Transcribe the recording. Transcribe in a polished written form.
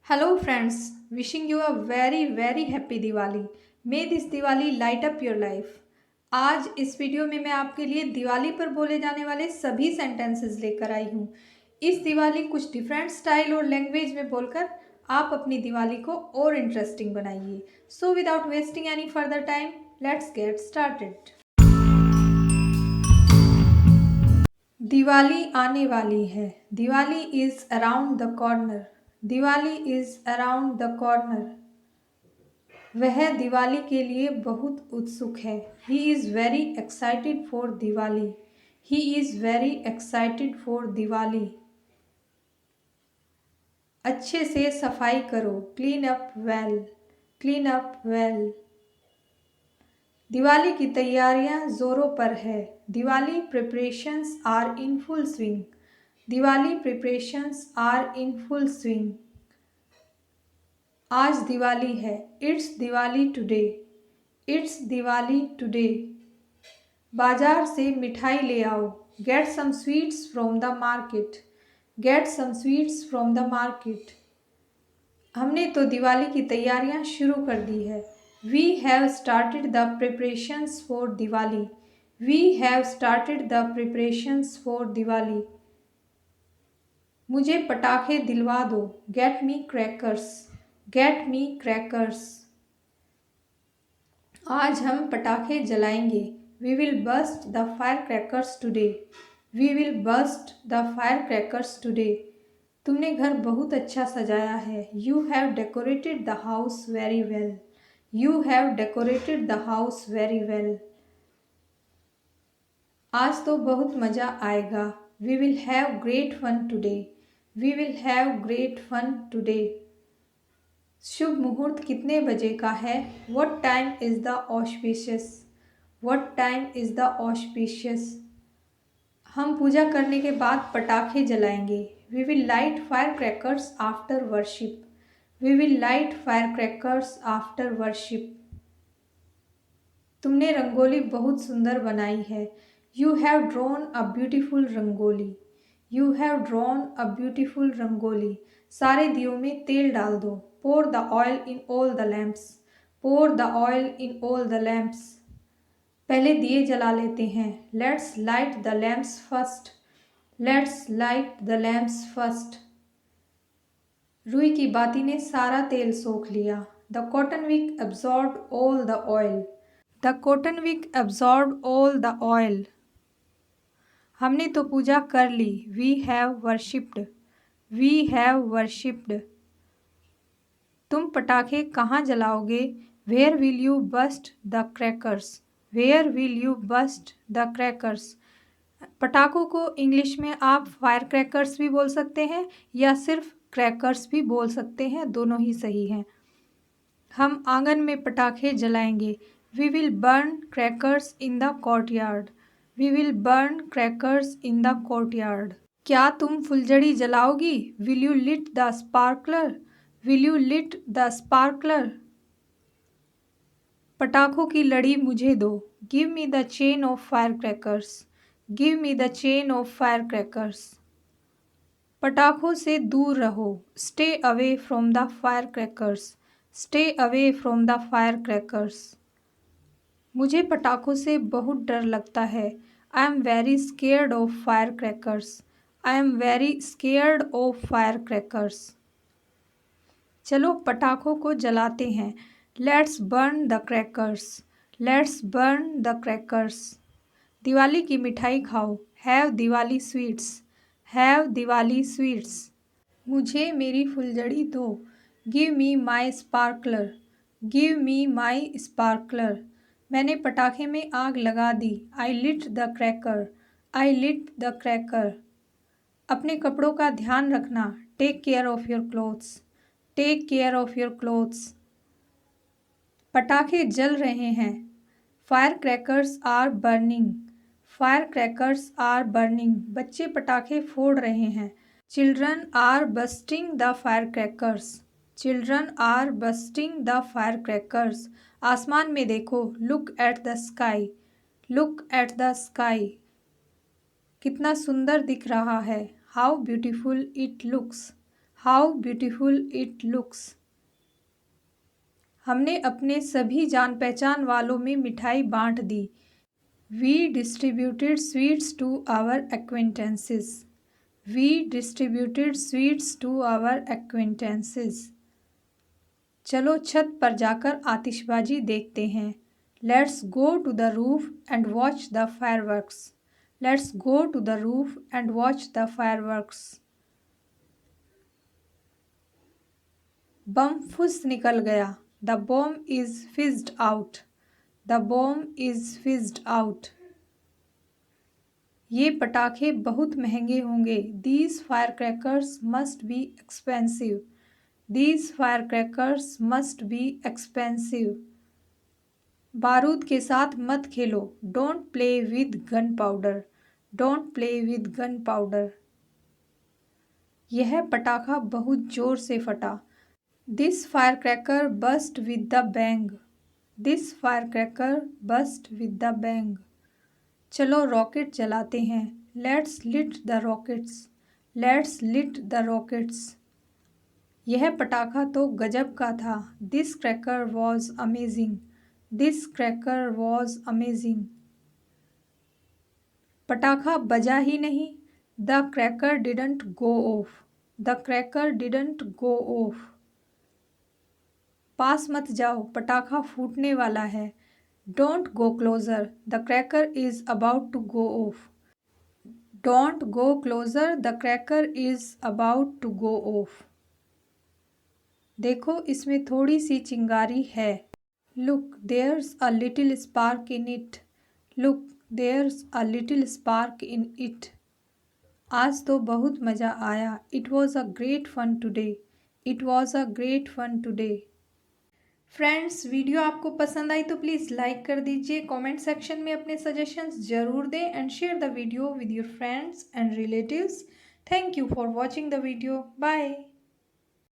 Hello friends, wishing you a very happy Diwali. May this Diwali light up your life. आज इस video में मैं आपके लिए दिवाली पर बोले जाने वाले सभी सेंटेंसेस लेकर आई हूँ। इस दिवाली कुछ डिफरेंट स्टाइल और लैंग्वेज में बोलकर आप अपनी दिवाली को और इंटरेस्टिंग बनाइए। So without wasting any further time, let's get started. Diwali आने वाली है। Diwali is around the corner. Diwali is around the corner. वह दिवाली के लिए बहुत उत्सुक है। He is very excited for Diwali. He is very excited for Diwali. अच्छे से सफाई करो। Clean up well. Clean up well. Diwali की तैयारियां जोरों पर है। Diwali preparations are in full swing. Diwali preparations are in full swing. आज दिवाली है। It's Diwali today. It's Diwali today. बाजार से मिठाई ले आओ। Get some sweets from the market. Get some sweets from the market. हमने तो दिवाली की तैयारियां शुरू कर दी है। We have started the preparations for Diwali. We have started the preparations for Diwali. मुझे पटाखे दिलवा दो। Get me crackers. Get me crackers. आज हम पटाखे जलाएंगे। We will bust the fire crackers today. We will bust the fire crackers today. तुमने घर बहुत अच्छा सजाया है। You have decorated the house very well. You have decorated the house very well. आज तो बहुत मज़ा आएगा। We will have great fun today. We will have great fun today. शुभ मुहूर्त कितने बजे का है? What time is the auspicious? What time is the auspicious? हम पूजा करने के बाद पटाखे जलाएंगे। We will light firecrackers after worship. We will light firecrackers after worship. तुमने रंगोली बहुत सुंदर बनाई है। You have drawn a beautiful rangoli. You have drawn a beautiful rangoli. सारे दियों में तेल डाल दो। Pour the oil in all the lamps. Pour the oil in all the lamps. पहले दिए जला लेते हैं। Let's light the lamps first. Let's light the lamps first. रुई की बाती ने सारा तेल सोख लिया। The cotton wick absorbed all the oil. The cotton wick absorbed all the oil. हमने तो पूजा कर ली। We have worshipped. We have worshipped. तुम पटाखे कहाँ जलाओगे? Where will you burst the crackers? Where will you burst the crackers? पटाखों को English में आप फायर क्रैकर्स भी बोल सकते हैं या सिर्फ क्रैकर्स भी बोल सकते हैं, दोनों ही सही हैं। हम आंगन में पटाखे जलाएंगे। We will burn crackers in the courtyard. We will burn crackers in the courtyard. क्या तुम फुलझड़ी जलाओगी? Will you lit the sparkler? Will you lit the sparkler? पटाखों की लड़ी मुझे दो। Give me the chain of firecrackers. Give me the chain of firecrackers. पटाखों से दूर रहो। Stay away from the firecrackers. Stay away from the firecrackers. मुझे पटाखों से बहुत डर लगता है। I am very scared of firecrackers. I am very scared of firecrackers. चलो पटाखों को जलाते हैं। Let's burn the crackers. Let's burn the crackers. Diwali की मिठाई खाओ। Have Diwali sweets. Have Diwali sweets. मुझे मेरी फुलझड़ी दो। Give me my sparkler. Give me my sparkler. मैंने पटाखे में आग लगा दी। I lit the cracker. I lit the cracker. अपने कपड़ों का ध्यान रखना। Take care of your clothes. Take care of your clothes. पटाखे जल रहे हैं। Firecrackers are burning. Firecrackers are burning. बच्चे पटाखे फोड़ रहे हैं। Children are bursting the firecrackers. Children are bursting the firecrackers. आसमान में देखो। Look at the sky. Look at the sky. कितना सुंदर दिख रहा है। How beautiful it looks. How beautiful it looks. हमने अपने सभी जान पहचान वालों में मिठाई बांट दी। We distributed sweets to our acquaintances. We distributed sweets to our acquaintances. चलो छत पर जाकर आतिशबाजी देखते हैं। Let's go to the roof and watch the fireworks. Let's go to the roof and watch the fireworks. Bomb फुस निकल गया। The bomb is fizzed out. The bomb is fizzed out. ये पटाखे बहुत महंगे होंगे। These fire crackers must be expensive. These fire crackers must be expensive. बारूद के साथ मत खेलो। Don't play with gun powder. Don't play with gun powder. यह पटाखा बहुत जोर से फटा। This fire cracker bust with the bang. This fire cracker bust with the bang. चलो रॉकेट जलाते हैं। Let's lit the rockets. Let's lit the rockets. यह पटाखा तो गजब का था। This cracker was amazing. This cracker was amazing. पटाखा बजा ही नहीं। The cracker didn't go off. The cracker didn't go off. पास मत जाओ, पटाखा फूटने वाला है। Don't go closer, the cracker is about to go off. Don't go closer, the cracker is about to go off. देखो इसमें थोड़ी सी चिंगारी है। Look there's a little spark in it. Look there's a little spark in it. आज तो बहुत मज़ा आया। It was a great fun today. It was a great fun today. Friends, video आपको पसंद आई तो प्लीज़ लाइक कर दीजिए। कमेंट सेक्शन में अपने सजेशंस ज़रूर दें and share the video with your friends and relatives. Thank you for watching the video. Bye.